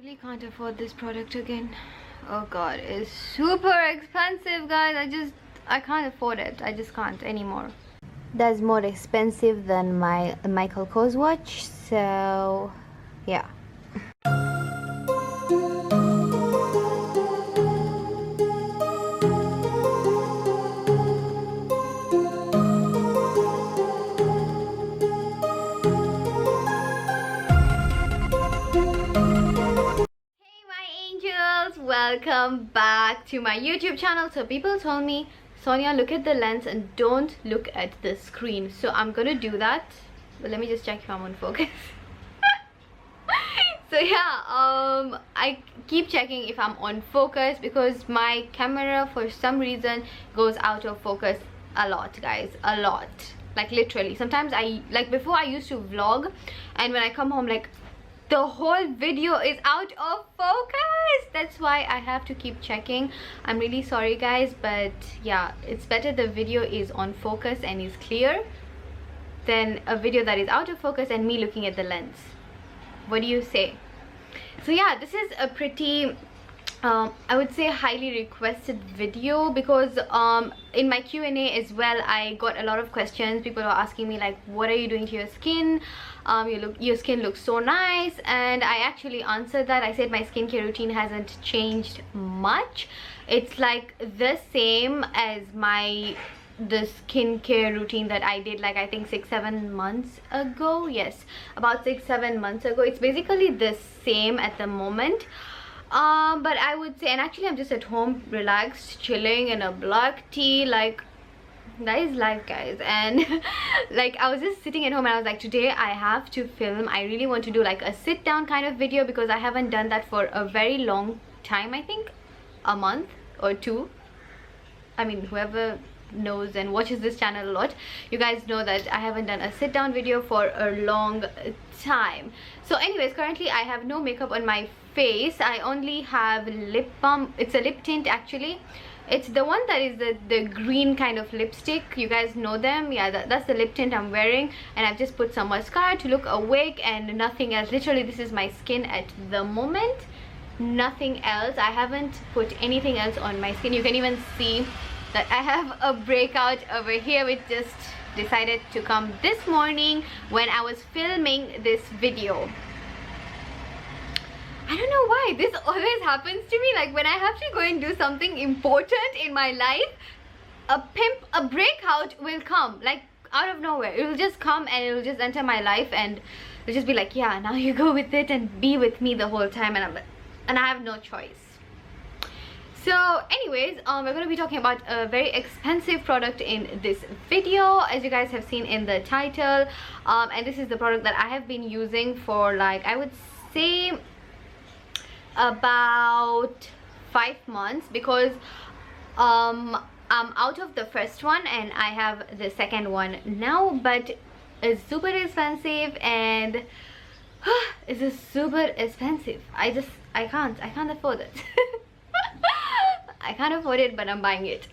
Really can't afford this product again. Oh god, it's super expensive, guys. I can't afford it. I just can't anymore. That's more expensive than my Michael Kors watch, so yeah. Welcome back to my YouTube channel. So people told me, Sonia, look at the lens and don't look at the screen. So I'm gonna do that, but let me just check if I'm on focus. So yeah, I keep checking if I'm on focus because my camera for some reason goes out of focus a lot, guys, a lot. Like literally, sometimes before I used to vlog, and when I come home, like the whole video is out of focus. That's why I have to keep checking. I'm really sorry, guys, but yeah, it's better the video is on focus and is clear than a video that is out of focus and me looking at the lens. What do you say? So yeah, this is a pretty I would say highly requested video because in my Q&A as well, I got a lot of questions. People are asking me like, what are you doing to your skin? Your skin looks so nice, and I actually answered that. I said my skincare routine hasn't changed much. It's like the same as the skincare routine that I did like I think 6-7 months ago. Yes, about 6-7 months ago. It's basically the same at the moment. But I would say, and actually I'm just at home relaxed, chilling in a black tea. Like, that is life, guys. And like I was just sitting at home and I was like, today I have to film. I really want to do like a sit down kind of video because I haven't done that for a very long time. I think a month or two. I mean, whoever knows and watches this channel a lot, you guys know that I haven't done a sit down video for a long time. So anyways, currently I have no makeup on my face. I only have lip balm. It's a lip tint actually. It's the one that is the green kind of lipstick. You guys know them. Yeah, that's the lip tint I'm wearing, and I've just put some mascara to look awake and nothing else. Literally, this is my skin at the moment. Nothing else. I haven't put anything else on my skin. You can even see that I have a breakout over here, which just decided to come this morning when I was filming this video. I don't know why this always happens to me. Like when I have to go and do something important in my life, a breakout will come like out of nowhere. It will just come and it will just enter my life, and it'll just be like, yeah, now you go with it and be with me the whole time, and I have no choice. So anyways, we're going to be talking about a very expensive product in this video, as you guys have seen in the title. And this is the product that I have been using for like, I would say about 5 months, because I'm out of the first one and I have the second one now, but it's super expensive, and it's just super expensive. I can't afford it. I can't afford it, but I'm buying it.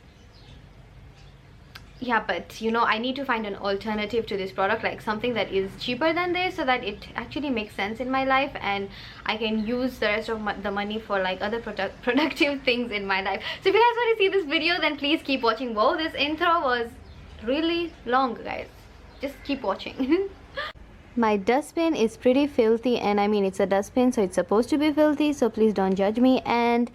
Yeah, but you know, I need to find an alternative to this product, like something that is cheaper than this, so that it actually makes sense in my life and I can use the rest of the money for like other productive things in my life. So if you guys want to see this video, then please keep watching. Whoa, this intro was really long, guys. Just keep watching. My dustbin is pretty filthy, and I mean, it's a dustbin, so it's supposed to be filthy, so please don't judge me. And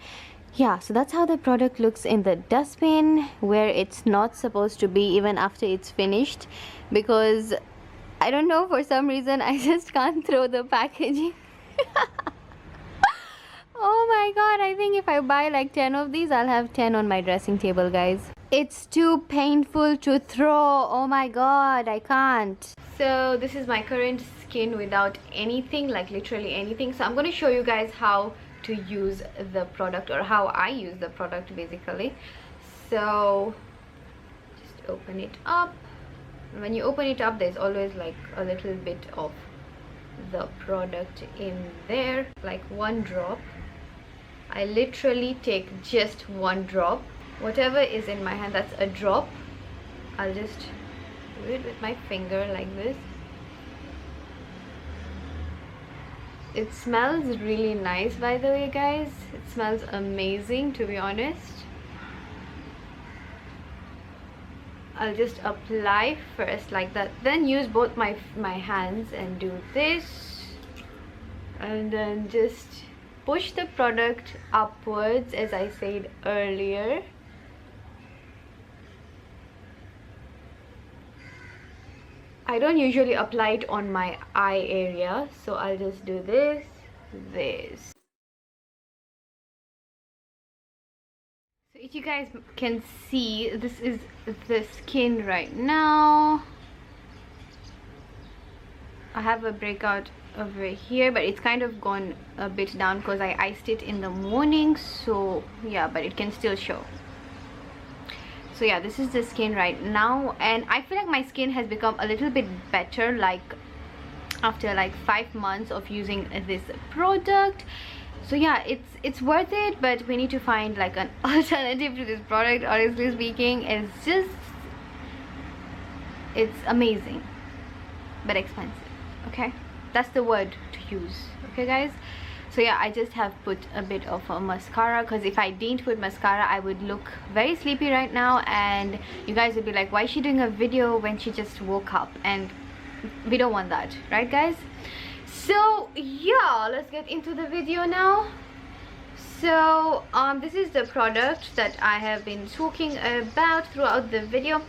yeah, so that's how the product looks in the dustbin, where it's not supposed to be even after it's finished, because I don't know, for some reason I just can't throw the packaging. Oh my god, I think if I buy like 10 of these, I'll have 10 on my dressing table, guys. It's too painful to throw. Oh my god, I can't. So this is my current skin without anything, like literally anything. So I'm going to show you guys how to use the product, or how I use the product basically. So just open it up. When you open it up, there's always like a little bit of the product in there, like 1 drop. I literally take just 1 drop. Whatever is in my hand, that's a drop. I'll just do it with my finger like this. It smells really nice, by the way, guys. It smells amazing, to be honest. I'll just apply first like that, then use both my hands and do this, and then just push the product upwards, as I said earlier. I don't usually apply it on my eye area, so I'll just do this. So if you guys can see, this is the skin right now. I have a breakout over here, but it's kind of gone a bit down because I iced it in the morning, so yeah, but it can still show. So yeah, this is the skin right now, and I feel like my skin has become a little bit better, like after like 5 months of using this product. So yeah, it's worth it, but we need to find like an alternative to this product. Honestly speaking, it's amazing but expensive. Okay, that's the word to use. Okay guys, so yeah, I just have put a bit of a mascara, because if I didn't put mascara I would look very sleepy right now, and you guys would be like, why is she doing a video when she just woke up? And we don't want that, right guys? So yeah, let's get into the video now. So this is the product that I have been talking about throughout the video.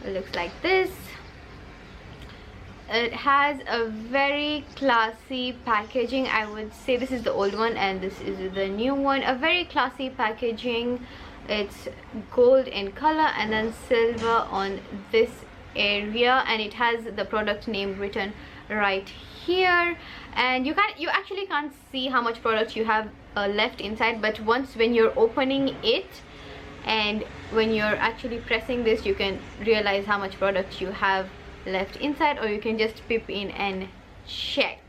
It looks like this. It has a very classy packaging. I would say this is the old one and this is the new one. A very classy packaging. It's gold in color and then silver on this area, and it has the product name written right here. And you actually can't see how much product you have left inside, but when you're opening it and when you're actually pressing this, you can realize how much product you have left inside, or you can just peep in and check.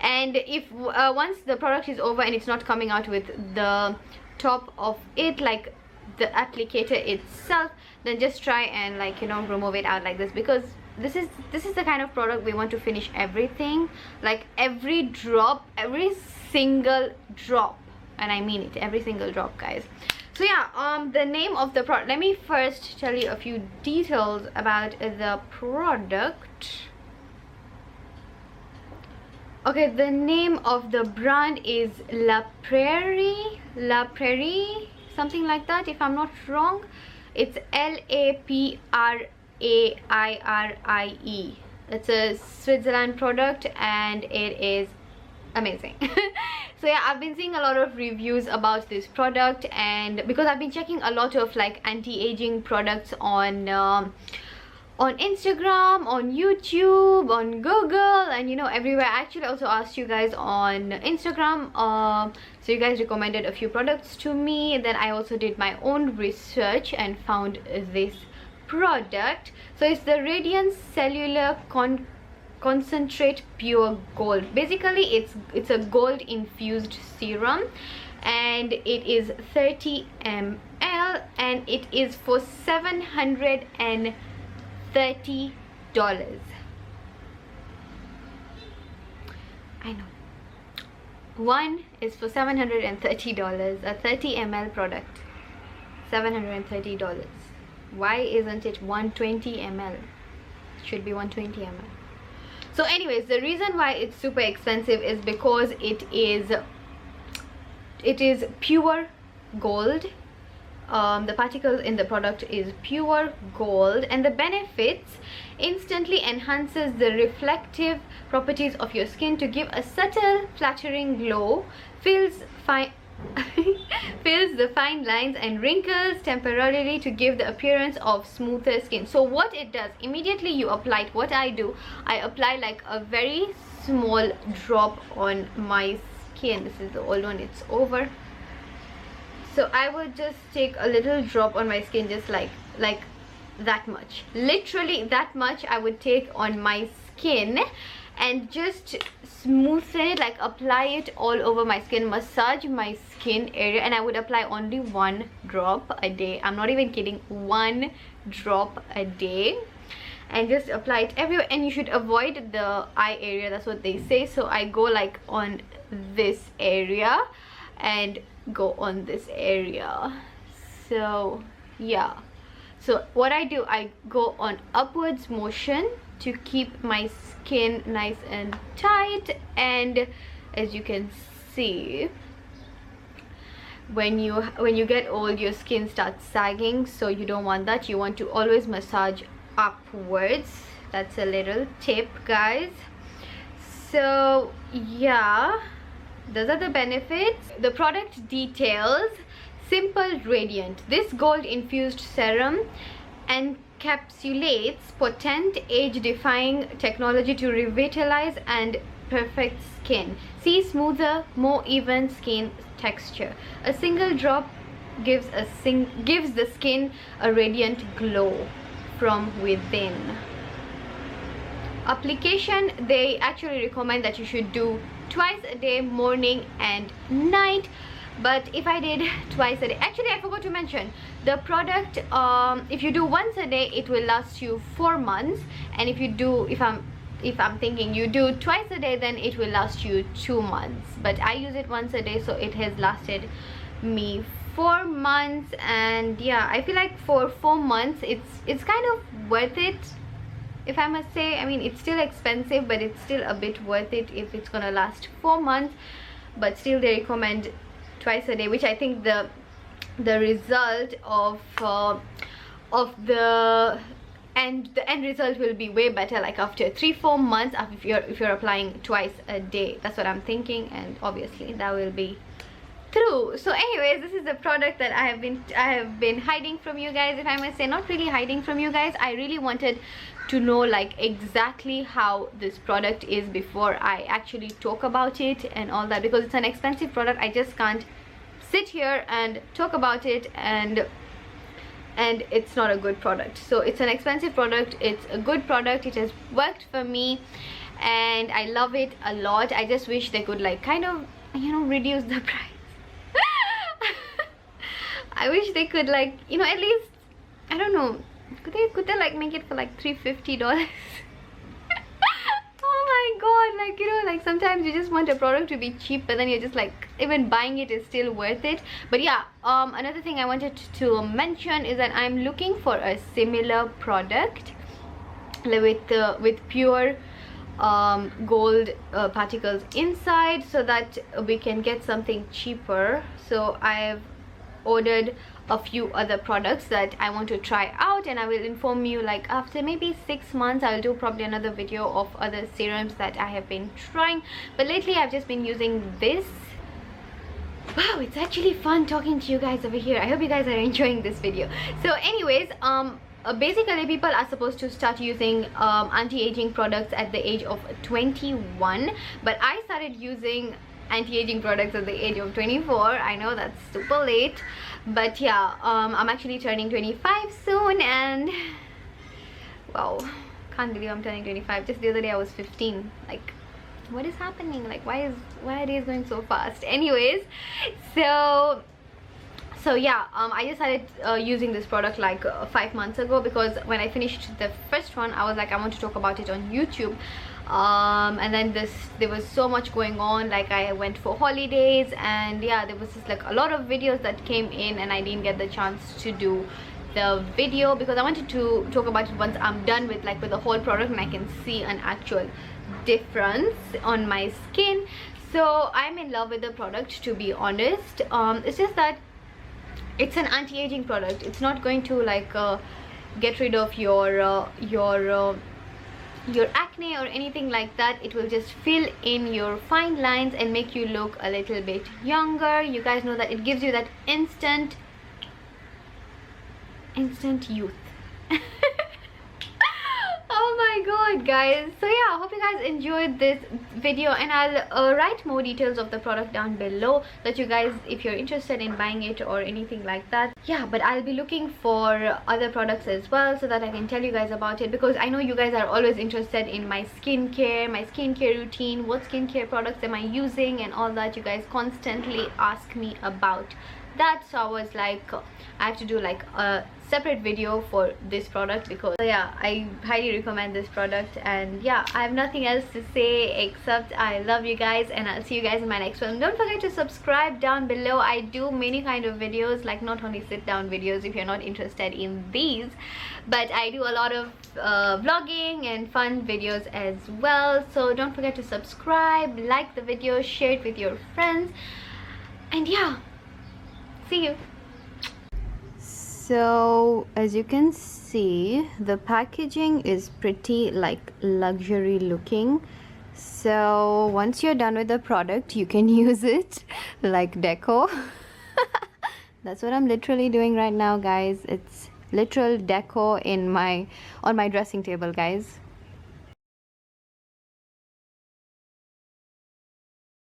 And if once the product is over and it's not coming out with the top of it, like the applicator itself, then just try and, like, you know, remove it out like this, because this is the kind of product we want to finish everything, like every drop, every single drop, and I mean it, every single drop, guys. So yeah, the name of the product, let me first tell you a few details about the product. Okay, the name of the brand is La Prairie, something like that, if I'm not wrong. It's LAPRAIRIE. It's a Switzerland product and it is amazing. So yeah, I've been seeing a lot of reviews about this product, and because I've been checking a lot of like anti-aging products on Instagram, on YouTube, on Google, and you know, everywhere. I actually also asked you guys on Instagram, so you guys recommended a few products to me, and then I also did my own research and found this product. So it's the Radiance Cellular Concentrate Pure Gold. Basically it's a gold infused serum, and it is 30 ml, and it is for $730. I know, one is for $730, a 30 ml product, $730. Why isn't it 120 ml? It should be 120 ml. So anyways, the reason why it's super expensive is because it is pure gold. The particles in the product is pure gold, and the benefits: instantly enhances the reflective properties of your skin to give a subtle flattering glow, fills the fine lines and wrinkles temporarily to give the appearance of smoother skin. So what it does, immediately you apply it, what I do, I apply like a very small drop on my skin. This is the old one, it's over. So I would just take a little drop on my skin, just like that much, literally that much I would take on my skin, and just smoothen it, like apply it all over my skin, massage my skin area, and I would apply only 1 drop a day. I'm not even kidding, 1 drop a day. and just apply it everywhere. And you should avoid the eye area, that's what they say. So I go like on this area and go on this area. So yeah, so what I do, I go on upwards motion to keep my skin nice and tight. And as you can see, when you get old, your skin starts sagging, so you don't want that. You want to always massage upwards. That's a little tip, guys. So yeah, those are the benefits. The product details: simple, radiant. This gold infused serum encapsulates potent age-defying technology to revitalize and perfect skin. See smoother, more even skin texture. A single drop gives the skin a radiant glow from within. Application: they actually recommend that you should do twice a day, morning and night. But if I did twice a day, actually I forgot to mention the product, if you do once a day, it will last you 4 months. And if I'm thinking you do twice a day, then it will last you 2 months. But I use it once a day, so it has lasted me 4 months. And yeah, I feel like for 4 months it's kind of worth it, if I must say. I mean, it's still expensive, but it's still a bit worth it if it's gonna last 4 months. But still they recommend twice a day, which I think the result of the end result will be way better, like after 3-4 months, if you're applying twice a day. That's what I'm thinking, and obviously that will be true. So anyways, this is the product that I have been hiding from you guys, if I must say. Not really hiding from you guys, I really wanted to know like exactly how this product is before I actually talk about it and all that, because it's an expensive product. I just can't sit here and talk about it and it's not a good product. So it's an expensive product, it's a good product, it has worked for me and I love it a lot. I just wish they could like kind of, you know, reduce the price. I wish they could, like, you know, at least, I don't know, could they like make it for like $350? Oh my god, like, you know, like sometimes you just want a product to be cheap, but then you're just like, even buying it is still worth it. But yeah, another thing I wanted to mention is that I'm looking for a similar product with pure gold particles inside, so that we can get something cheaper. So I've ordered a few other products that I want to try out, and I will inform you like after maybe 6 months. I'll do probably another video of other serums that I have been trying, but lately I've just been using this. Wow, it's actually fun talking to you guys over here. I hope you guys are enjoying this video. So anyways, basically people are supposed to start using anti-aging products at the age of 21, but I started using anti-aging products at the age of 24. I know that's super late, but yeah, I'm actually turning 25 soon, and wow, can't believe I'm turning 25. Just the other day I was 15. Like, what is happening? Like, why are days going so fast? Anyways, so yeah, I just started using this product like 5 months ago, because when I finished the first one, I was like, I want to talk about it on YouTube. And then there was so much going on, like I went for holidays, and yeah, there was just like a lot of videos that came in, and I didn't get the chance to do the video because I wanted to talk about it once I'm done with the whole product and I can see an actual difference on my skin. So I'm in love with the product, to be honest. It's just that it's an anti-aging product. It's not going to like get rid of your acne or anything like that. It will just fill in your fine lines and make you look a little bit younger. You guys know that it gives you that instant youth. Oh my god, guys. So yeah, I hope you guys enjoyed this video, and I'll write more details of the product down below, that you guys, if you're interested in buying it or anything like that. Yeah, but I'll be looking for other products as well, so that I can tell you guys about it, because I know you guys are always interested in my skincare routine, what skincare products am I using and all that. You guys constantly ask me about that. So I was like, I have to do like a separate video for this product, because yeah, I highly recommend this product. And yeah, I have nothing else to say except I love you guys, and I'll see you guys in my next one. Don't forget to subscribe down below. I do many kind of videos, like not only sit down videos if you're not interested in these, but I do a lot of vlogging and fun videos as well. So don't forget to subscribe, like the video, share it with your friends, and yeah, see you. So as you can see, the packaging is pretty like luxury looking. So once you're done with the product, you can use it like deco. That's what I'm literally doing right now, guys. It's literal deco in on my dressing table, guys.